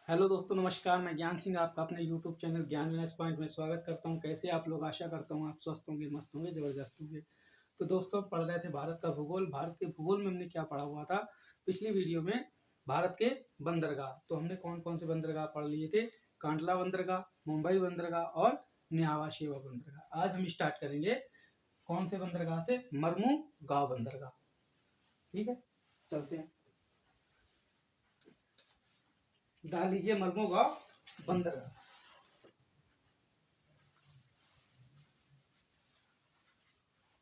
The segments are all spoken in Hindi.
हेलो दोस्तों, नमस्कार। मैं ज्ञान सिंह आपका अपने यूट्यूब चैनल ज्ञान विनेस पॉइंट में स्वागत करता हूं। कैसे आप लोग? आशा करता हूं आप स्वस्थ होंगे, मस्त होंगे, ज़बरदस्त होंगे। तो दोस्तों, पढ़ रहे थे भारत का भूगोल। भारत के भूगोल में हमने क्या पढ़ा हुआ था पिछली वीडियो में? भारत के बंदरगाह। तो हमने कौन कौन से बंदरगाह पढ़ लिए थे? कांडला बंदरगाह, मुंबई बंदरगाह और न्यावा शेवा बंदरगाह। आज हम स्टार्ट करेंगे कौन से बंदरगाह से? मरमू गांव बंदरगाह। ठीक है, चलते हैं। डाल लीजिए मरमू गांव बंदरगाह।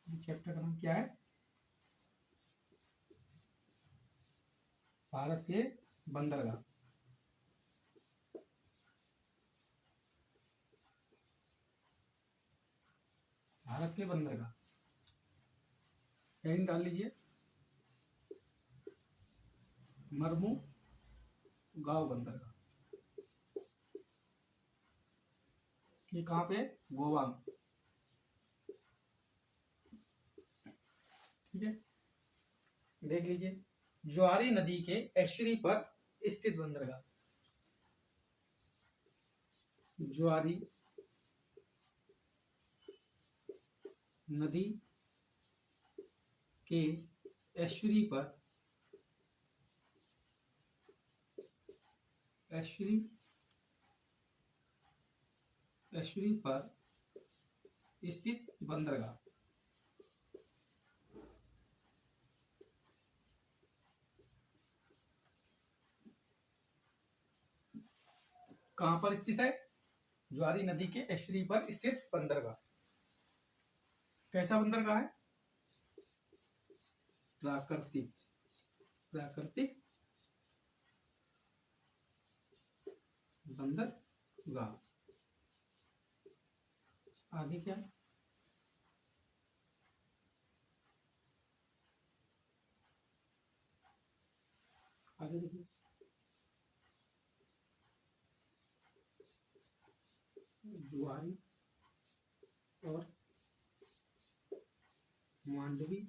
चैप्टर का नाम क्या है? भारत के बंदरगाह। भारत के बंदरगाह हेडिंग डाल लीजिए, मरमू गांव बंदरगाह। ये कहाँ पे? गोवा में। ठीक है, देख लीजिए। ज्वारी नदी के एस्चुरी पर स्थित बंदरगाह। ज्वारी नदी के एस्चुरी पर एस्चुरी एस्चुरी पर स्थित बंदरगाह। कहाँ पर स्थित है? ज्वारी नदी के एस्चुरी पर स्थित बंदरगाह। कैसा बंदरगाह है? प्राकृतिक प्राकृतिक बंदरगाह। आगे क्या है? आगे देखिए। ज्वारी और मांडवी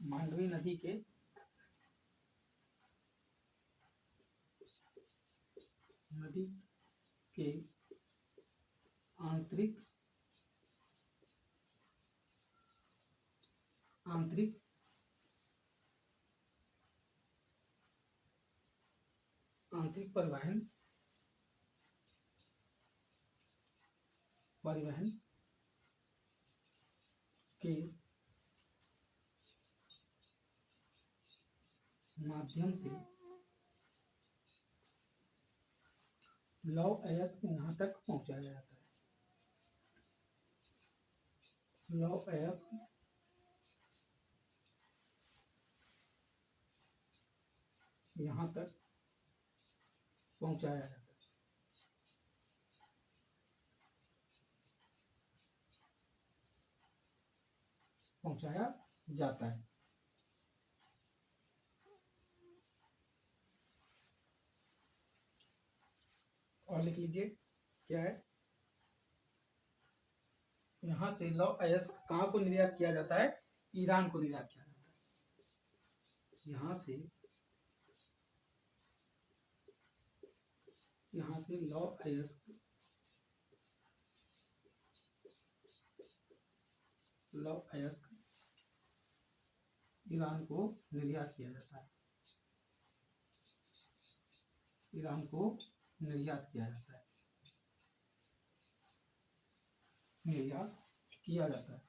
मांडवी नदी के नदी के आंतरिक आंतरिक आंतरिक परिवहन परिवहन के माध्यम से लौह अयस्क यहाँ तक पहुंचाया जाता है। लौह अयस्क यहाँ तक पहुंचाया जाता है। पहुंचाया जाता है। और लिख लीजिए क्या है? यहाँ से लौह अयस्क कहाँ को निर्यात किया जाता है? ईरान को निर्यात किया जाता है। यहाँ से लौह अयस्क ईरान को निर्यात किया जाता है। ईरान को निर्यात किया जाता है। निर्यात किया जाता है।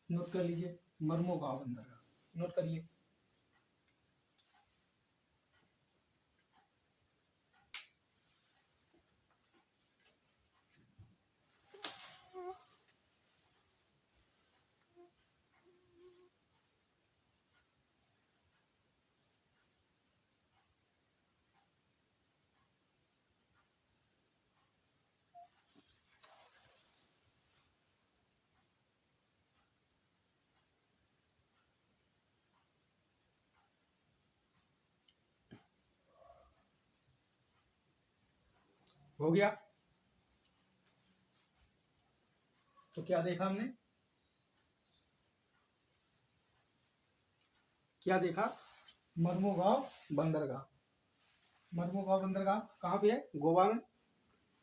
नोट कर लीजिए, मरमो गांव बंदरगाह। नोट करिए। हो गया? तो क्या देखा हमने, क्या देखा, मर्मुगांव बंदरगाह। मर्मुगांव बंदरगाह कहाँ पे है, गोवा में।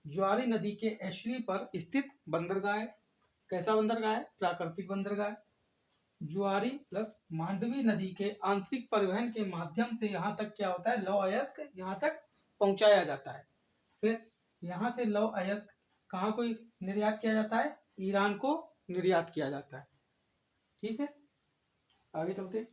ज्वारी नदी के एस्चुरी पर स्थित बंदरगाह है। कैसा बंदरगाह है, प्राकृतिक बंदरगाह है। ज्वारी प्लस मांडवी नदी के आंतरिक परिवहन के माध्यम से यहाँ तक क्या होता है, लौह अयस्क यहाँ तक पहुंचाया जाता है। फिर यहाँ से लौह अयस्क कहाँ को निर्यात किया जाता है, ईरान को निर्यात किया जाता है। ठीक है, आगे चलते हैं।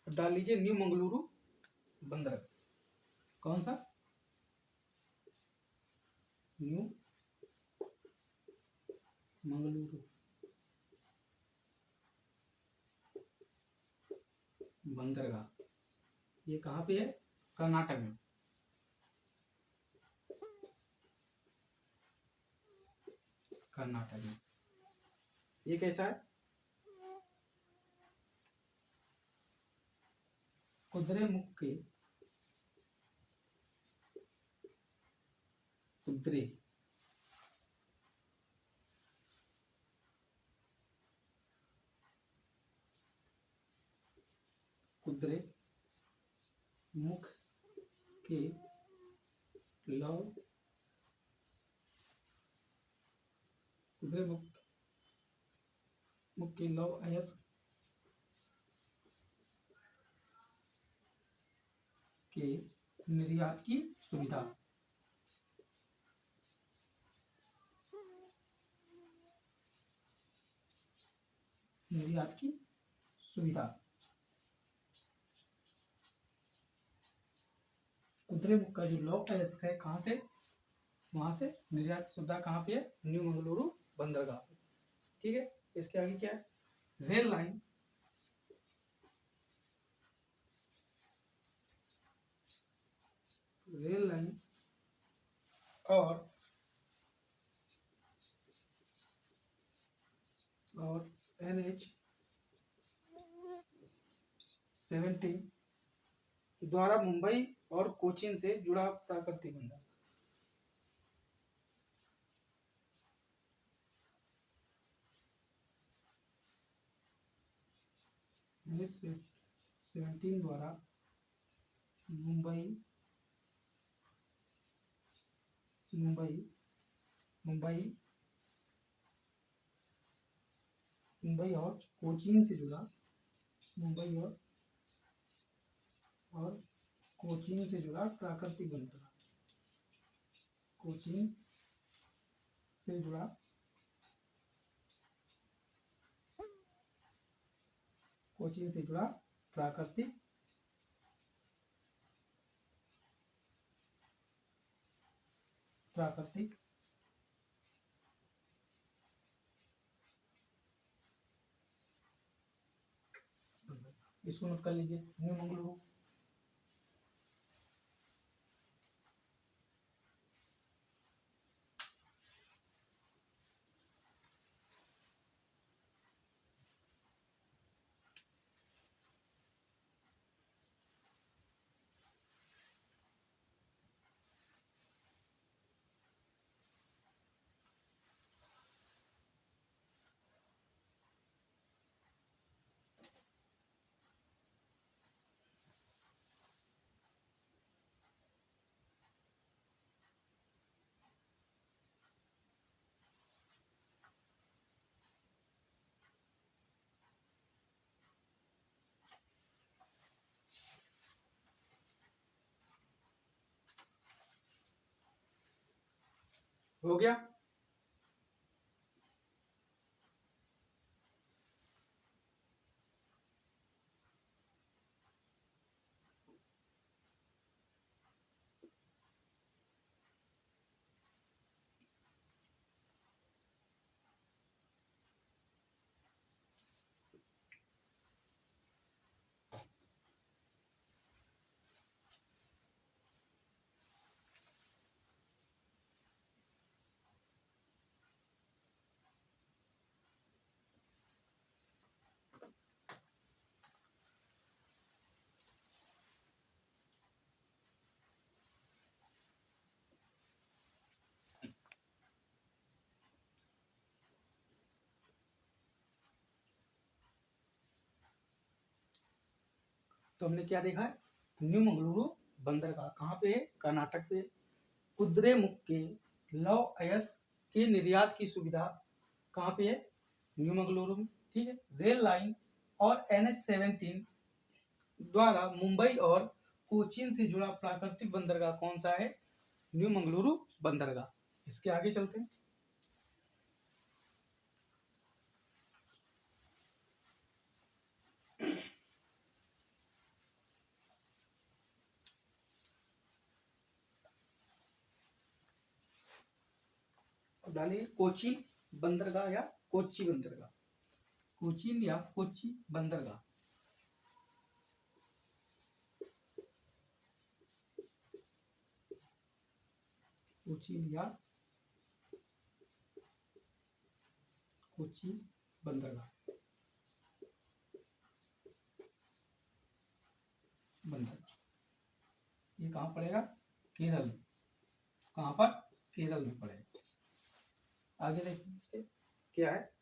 डाल लीजिए न्यू मंगलुरु बंदरगाह। कौन सा, न्यू मंगलुरु बंदरगाह, ये कहाँ पे है, कर्नाटक में। कर्नाटक में। ये कैसा है, कुद्रेमुख के कुद्रे कुद्रे मुख के लौह कुद्रे मुख के लौह अयस्क के निर्यात की सुविधा। निर्यात की सुविधा। कुद्रेमुख का जो लौह अयस्क है कहाँ से, वहां से निर्यात सुविधा कहाँ पे है, न्यू मंगलुरु बंदरगाह पे। ठीक है, इसके आगे क्या है, रेल लाइन। रेल लाइन और NH-17 द्वारा मुंबई और कोचीन से जुड़ा प्राकृतिक बंदर। NH-17 द्वारा मुंबई मुंबई मुंबई मुंबई और कोचीन से जुड़ा, मुंबई और कोचीन से जुड़ा प्राकृतिक बंदरगाह। कोचीन से जुड़ा कोचीन से जुड़ा प्राकृतिक प्राकृतिक इसको नोट कर लीजिए, न्यू मंगलुरु। हो गया। तो हमने क्या देखा है, न्यू मंगलुरु बंदरगाह कहाँ पे है, कर्नाटक पे। कुद्रेमुख के लौह अयस्क के निर्यात की सुविधा कहाँ पे है, न्यू मंगलुरु में। ठीक है, रेल लाइन और NH-17 द्वारा मुंबई और कोचीन से जुड़ा प्राकृतिक बंदरगाह कौन सा है, न्यू मंगलुरु बंदरगाह। इसके आगे चलते हैं। डालिए कोचीन बंदरगाह या कोच्चि बंदरगाह, कोचीन या कोच्चि बंदरगाह। कोचीन या कोच्चि बंदरगाह, बंदरगाह ये कहाँ पड़ेगा, केरल में। कहाँ पर, केरल में पड़ेगा। आगे देखिए इसके क्या है,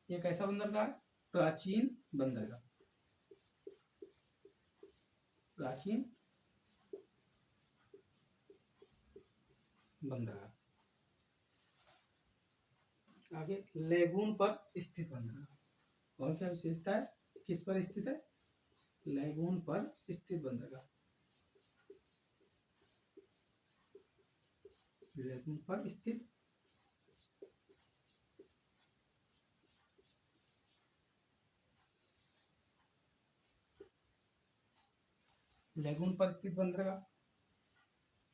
ये कैसा बंदरगाह है, प्राचीन बंदरगाह, प्राचीन बंदरगाह। आगे लेगून पर स्थित बंदरगाह, और क्या विशेषता है, किस पर स्थित है, लेगून पर स्थित बंदरगाह, लेगून पर स्थित लेगून पर स्थित बंदरगाह।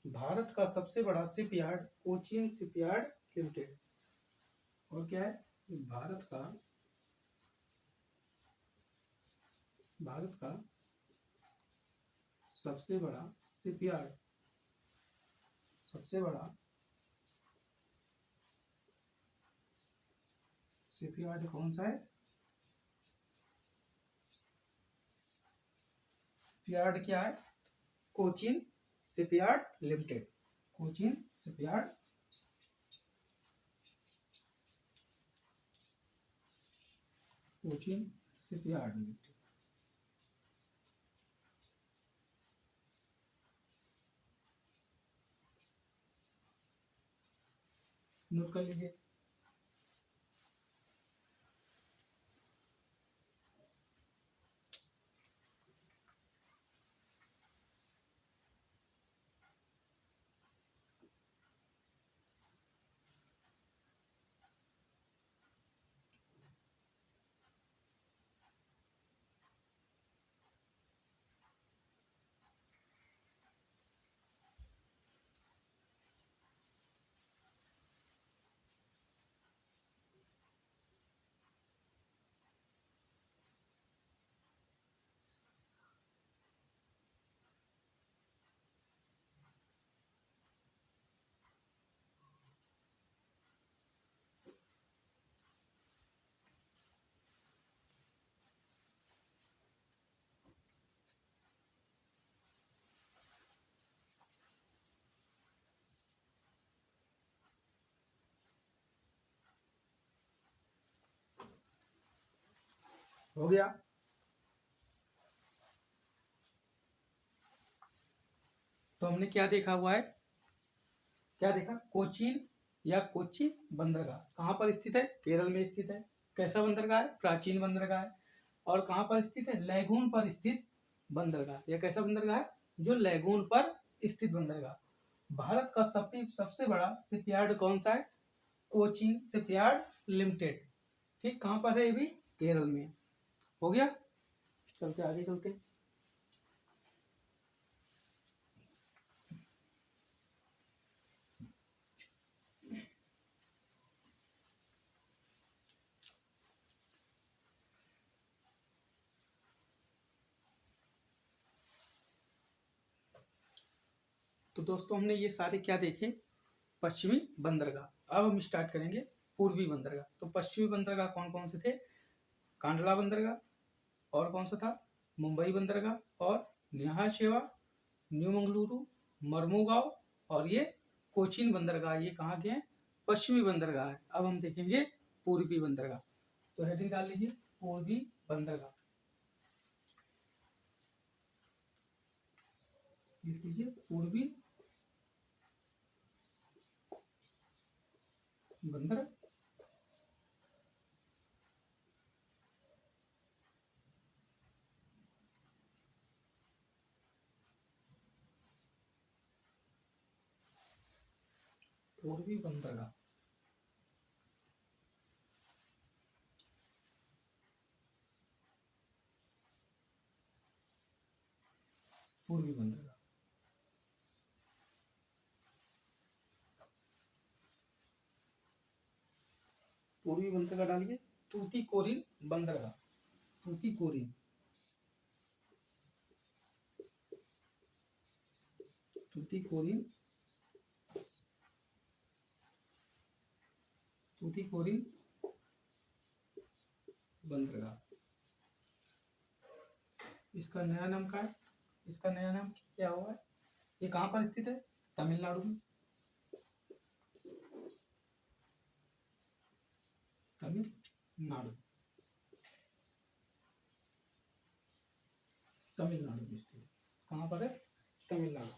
भारत का सबसे बड़ा शिपयार्ड कोचीन शिपयार्ड लिमिटेड। और क्या है, भारत का सबसे बड़ा शिपयार्ड, सबसे बड़ा शिपयार्ड कौन सा है, शिपयार्ड क्या है, Cochin shipyard limited, Cochin shipyard Cochin shipyard limited. Note कर लीजिए। हो गया। तो हमने क्या देखा हुआ है, क्या देखा, कोचीन या कोच्चि बंदरगाह कहाँ पर स्थित है, केरल में स्थित है। कैसा बंदरगाह है, प्राचीन बंदरगाह है। और कहाँ पर स्थित है, लैगून पर स्थित बंदरगाह। यह कैसा बंदरगाह है, जो लैगून पर स्थित बंदरगाह। भारत का सबसे बड़ा शिपयार्ड कौन सा है, कोचीन शिपयार्ड लिमिटेड। ठीक, कहाँ पर है, ये भी केरल में। हो गया, चलते आगे चलते। तो दोस्तों हमने ये सारे क्या देखे, पश्चिमी बंदरगाह। अब हम स्टार्ट करेंगे पूर्वी बंदरगाह। तो पश्चिमी बंदरगाह कौन कौन से थे, कांडला बंदरगाह, और कौन सा था, मुंबई बंदरगाह, और न्याहा शेवा, न्यू मंगलुरु, मर्मुगांव, और ये कोचीन बंदरगाह। ये कहाँ के हैं, पश्चिमी बंदरगाह है। अब हम देखेंगे पूर्वी बंदरगाह। तो हेडिंग डाल लीजिए, पूर्वी बंदरगाह। लिख लीजिए पूर्वी बंदर पूर्वी बंदरगाह। पूर्वी बंदरगाह। पूर्वी बंदरगाह डालिए तूतीकोरिन बंदरगाह। तूतीकोरिन तूतीकोरिन तूतीकोरिन बंदरगाह। इसका नया नाम क्या है? इसका नया नाम क्या हुआ है? ये कहाँ पर स्थित है? तमिलनाडु में। तमिलनाडु तमिलनाडु में स्थित है। कहाँ पर है? तमिलनाडु।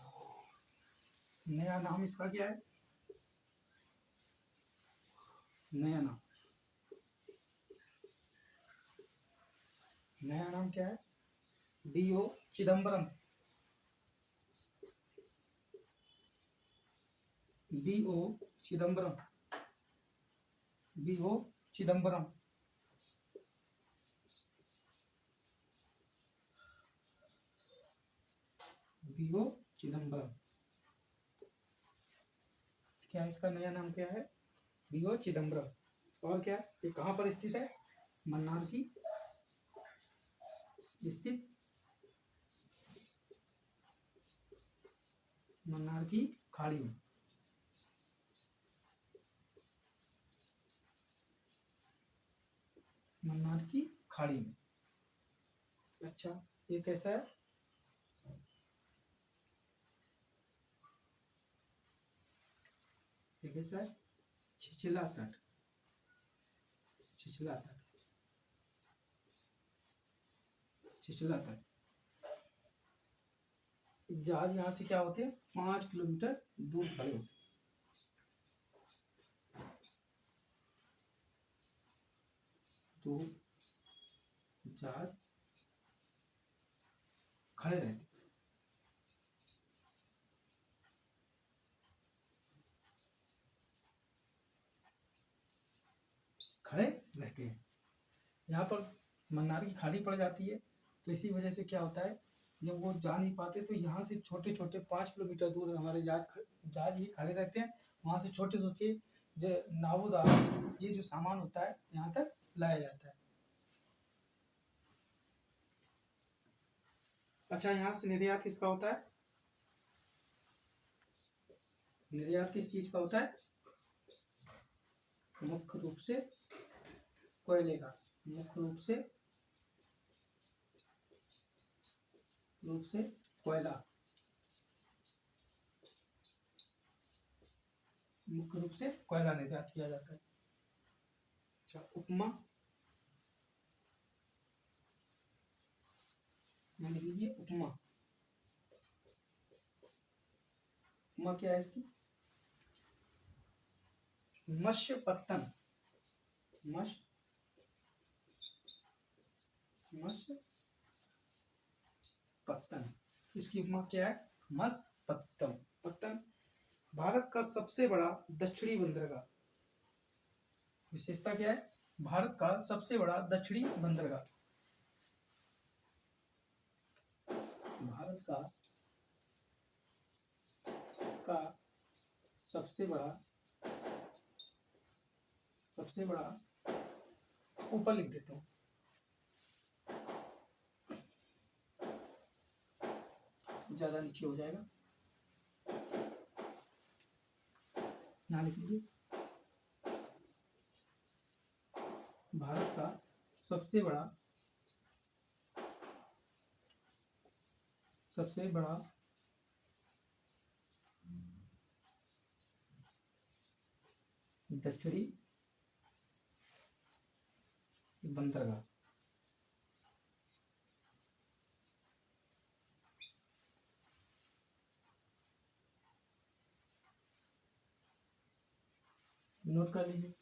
नया नाम इसका क्या है? नया नाम क्या है? डी.ओ. चिदम्बरम। डी.ओ. चिदम्बरम। डी.ओ. चिदम्बरम। डी.ओ. चिदम्बरम। क्या इसका नया नाम क्या है? डी.ओ. चिदम्बरम। और क्या ये कहाँ पर स्थित है? मन्नार की स्थित मन्नार की खाड़ी में। मन्नार की खाड़ी में। अच्छा ये कैसा है? ये कैसा है? छिछला तट। छिछला तट। छिछला तट। जहाज यहाँ से क्या होते हैं? 5 किलोमीटर दूर खड़े होते हैं। तो जहाज खड़े रहते हैं। खड़े रहते हैं। यहाँ पर मन्नार की खाड़ी पड़ जाती है, तो इसी वजह से क्या होता है, जब वो जा नहीं पाते तो यहाँ से छोटे छोटे 5 किलोमीटर दूर हमारे जहाज ही खड़े रहते हैं। वहाँ से छोटे छोटे जो नावों द्वारा ये जो सामान होता है यहाँ तक लाया जाता है। अच्छा यहाँ से निर्यात किसका होता है? निर्यात किस चीज का होता है? मुख्य रूप से कोयले का। मुख्य रूप से कोयला। मुख्य रूप से कोयला निर्यात किया जाता है। अच्छा उपमा मान लीजिए। उपमा उपमा क्या है इसकी? मत्स्य पत्तन। मत्स्य पत्तन। इसकी उपमा क्या है? मत्स्य पत्तन। पत्तन भारत का सबसे बड़ा दक्षिणी बंदरगाह। विशेषता क्या है? भारत का सबसे बड़ा दक्षिणी बंदरगाह। भारत का सबसे बड़ा ऊपर लिख देता हूँ। ज्यादा नीचे हो जाएगा। यहाँ लिख लीजिए भारत का सबसे बड़ा दक्षिणी बंदरगाह। नोट कर लीजिए।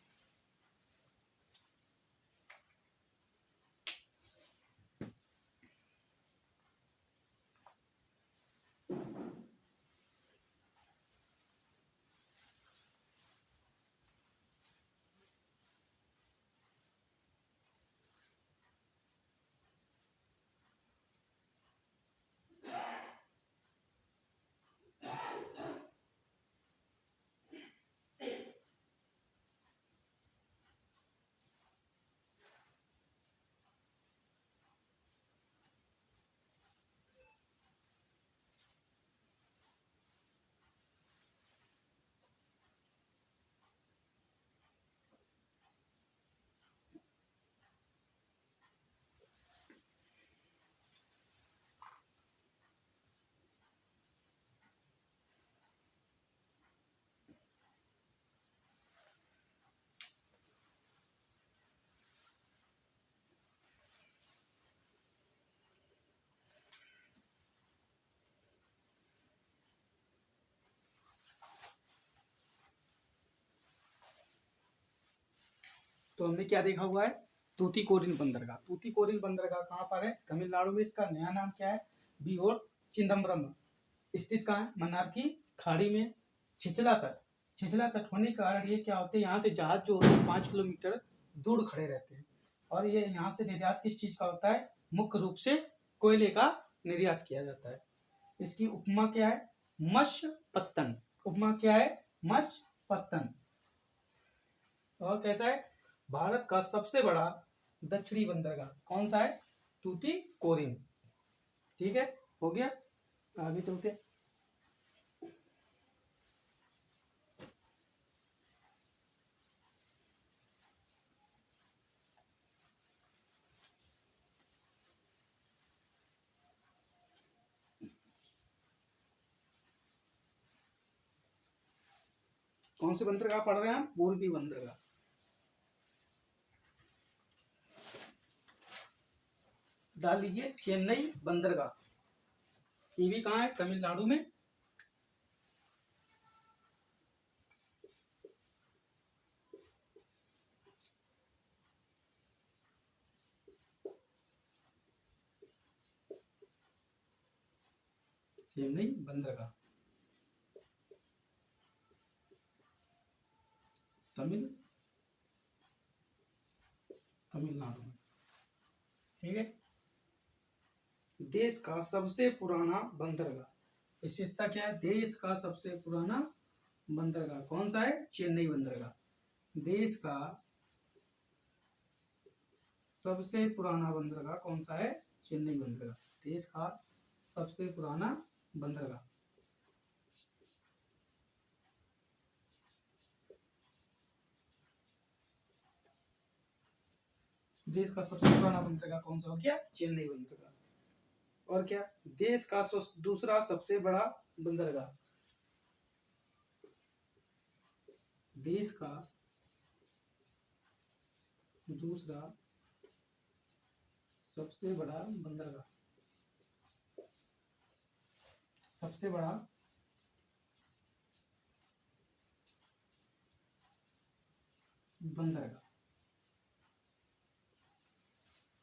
तो हमने क्या देखा हुआ है, तूतीकोरिन बंदरगाह। तूतीकोरिन बंदरगाह कहाँ पर है, तमिलनाडु में। इसका नया नाम क्या है, बीओर चिदम्बरम। स्थित कहाँ है, मन्नार की खाड़ी में। छिछला तट, छिछला तट होने के कारण ये क्या होते हैं, यहाँ से जहाज जो होते हैं 5 किलोमीटर दूर खड़े रहते हैं। और ये यहाँ से निर्यात किस चीज का होता है, मुख्य रूप से कोयले का निर्यात किया जाता है। इसकी उपमा क्या है, मत्स्य पत्तन। उपमा क्या है, मत्स्य पत्तन। और कैसा है, भारत का सबसे बड़ा दक्षिणी बंदरगाह कौन सा है, तूतीकोरिन। ठीक है, हो गया। आगे चलते हैं। कौन से बंदरगाह पढ़ रहे हैं हम, पूर्वी बंदरगाह। डाल लीजिए चेन्नई बंदरगाह। ये भी कहाँ है, तमिलनाडु में। चेन्नई बंदरगाह तमिलनाडु में। ठीक है। देश का सबसे पुराना बंदरगाह, विशेषता क्या है, देश का सबसे पुराना बंदरगाह कौन सा है, चेन्नई बंदरगाह। देश का सबसे पुराना बंदरगाह कौन सा है, चेन्नई बंदरगाह। देश का सबसे पुराना बंदरगाह। देश का सबसे पुराना बंदरगाह कौन सा हो गया, चेन्नई बंदरगाह। और क्या, देश का दूसरा सबसे बड़ा बंदरगाह। देश का दूसरा सबसे बड़ा बंदरगाह, सबसे बड़ा बंदरगाह।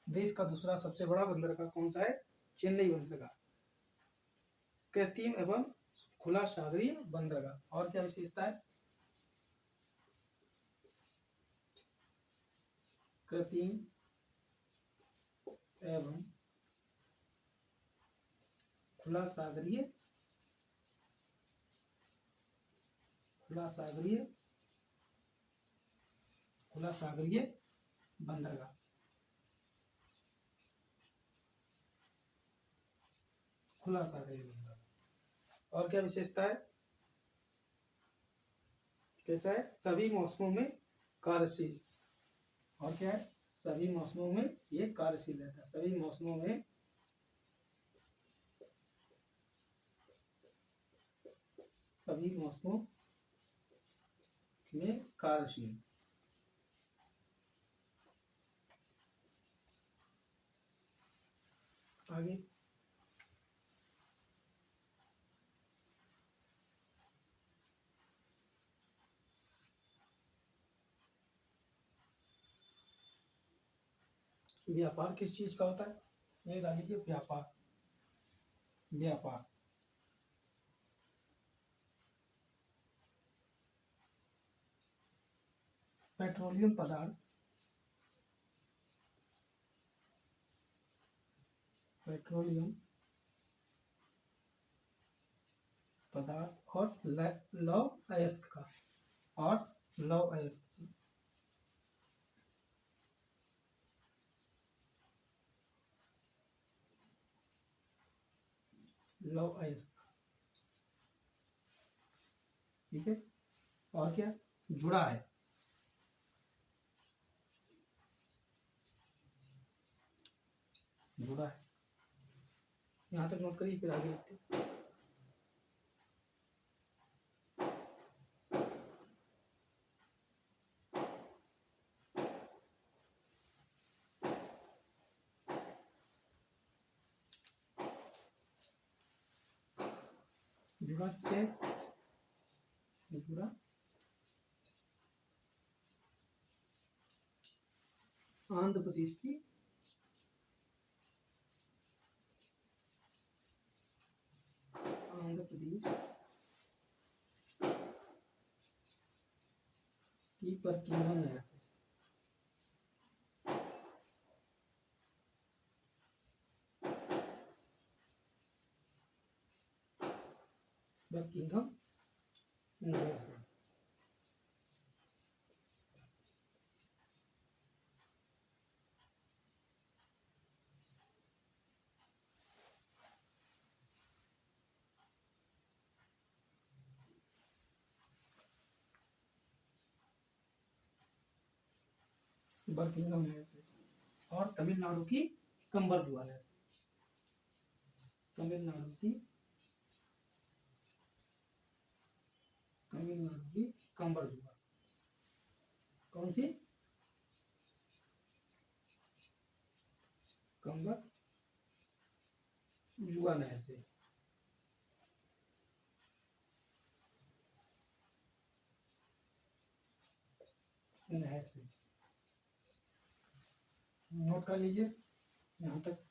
देश का दूसरा सबसे बड़ा बंदरगाह कौन सा है, चेन्नई बंदरगाह। कृत्रिम एवं खुला सागरीय बंदरगाह। और क्या विशेषता है, कृत्रिम एवं खुला सागरीय, खुला सागरीय, खुला सागरीय बंदरगाह। खुला सागरीय बंदरगाह। और क्या विशेषता है, कैसा है, सभी मौसमों में कार्यशील। और क्या है, सभी मौसमों में ये कार्यशील रहता है। सभी मौसमों में, सभी मौसमों में कार्यशील। आगे, व्यापार किस चीज का होता है? ये डाल लीजिए व्यापार। व्यापार। पेट्रोलियम पदार्थ। पेट्रोलियम पदार्थ और लौह अयस्क का। और लौह अयस्क। लौह अयस्क। ठीक है। और क्या जुड़ा है? जुड़ा है। यहाँ तक नोट करिए, फिर आगे लिखते हैं। जुड़ा से जुड़ा आंध्र प्रदेश की आंध्र प्रदेश की बरकिंघम नहर से। बरकिंघम नहर से। बरकिंघम नहर से। और तमिलनाडु की कंबरजुआ नहर। तमिलनाडु की कंबरजुआ। कौन सी? कंबरजुआ नहर से। नहर से नोट कर लीजिए यहाँ तक।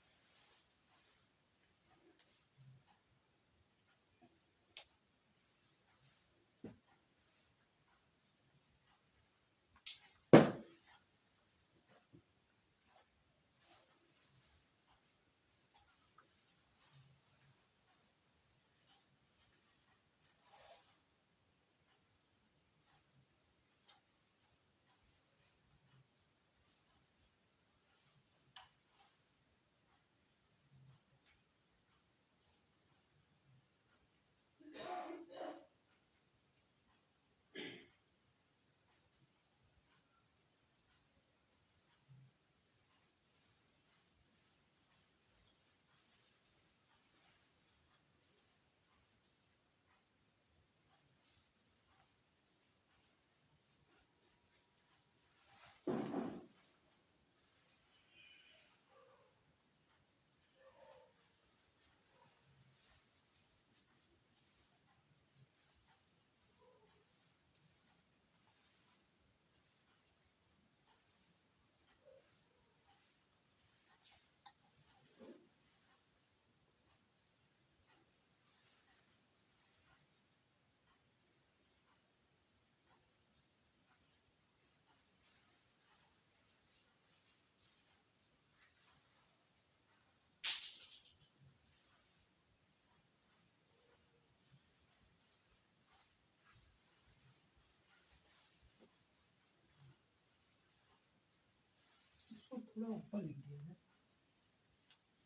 इसको थोड़ा ऊपर लिख दिया है।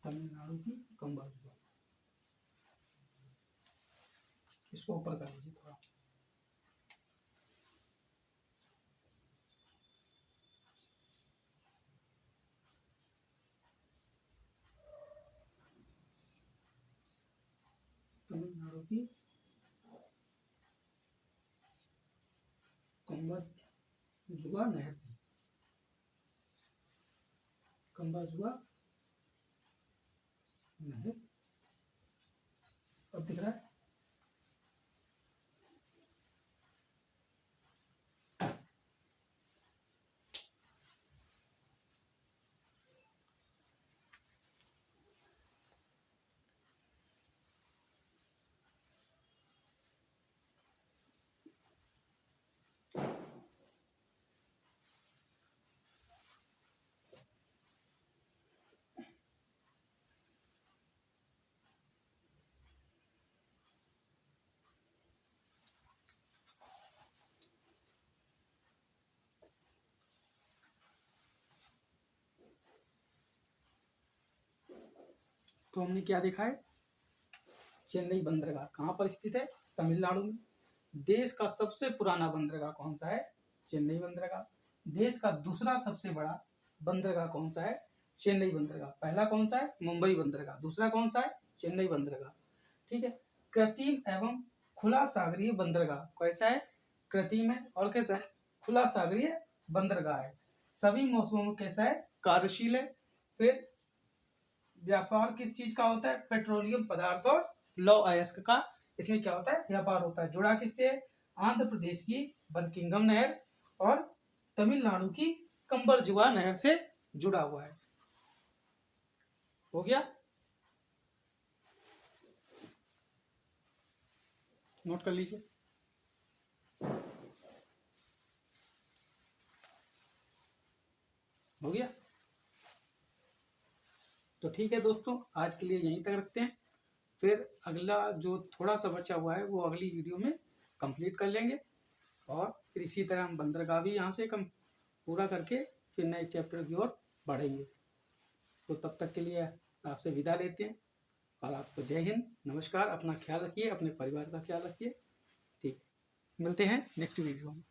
तमिलनाडु की कंबरजुआ। इसको ऊपर कर लीजिए थोड़ा। तमिलनाडु की कंबरजुआ नहर से। कंबरजुआ नहर। अब दिख रहा है? तो हमने क्या देखा है, चेन्नई बंदरगाह कहाँ पर स्थित है, तमिलनाडु में। देश का सबसे पुराना बंदरगाह कौन सा है, चेन्नई बंदरगाह। देश का दूसरा सबसे बड़ा बंदरगाह कौन सा है, चेन्नई बंदरगाह। पहला कौन सा है, मुंबई बंदरगाह। दूसरा कौन सा है, चेन्नई बंदरगाह। ठीक है। कृत्रिम एवं खुला सागरीय बंदरगाह कैसा है, कृत्रिम है और कैसा है, खुला सागरीय बंदरगाह है। सभी मौसमों में कैसा है, कार्यशील है। फिर व्यापार किस चीज का होता है, पेट्रोलियम पदार्थ और लौह अयस्क का इसमें क्या होता है, व्यापार होता है। जुड़ा किससे, आंध्र प्रदेश की बलकिंगम नहर और तमिलनाडु की कंबरजुआ नहर से जुड़ा हुआ है। हो गया, नोट कर लीजिए। हो गया, तो ठीक है दोस्तों, आज के लिए यहीं तक रखते हैं। फिर अगला जो थोड़ा सा बचा हुआ है वो अगली वीडियो में कंप्लीट कर लेंगे, और फिर इसी तरह हम बंदरगाह भी यहाँ से कम पूरा करके फिर नए चैप्टर की ओर बढ़ेंगे। तो तब तक के लिए आपसे विदा लेते हैं, और आपको जय हिंद, नमस्कार। अपना ख्याल रखिए, अपने परिवार का ख्याल रखिए। ठीक, मिलते हैं नेक्स्ट वीडियो में।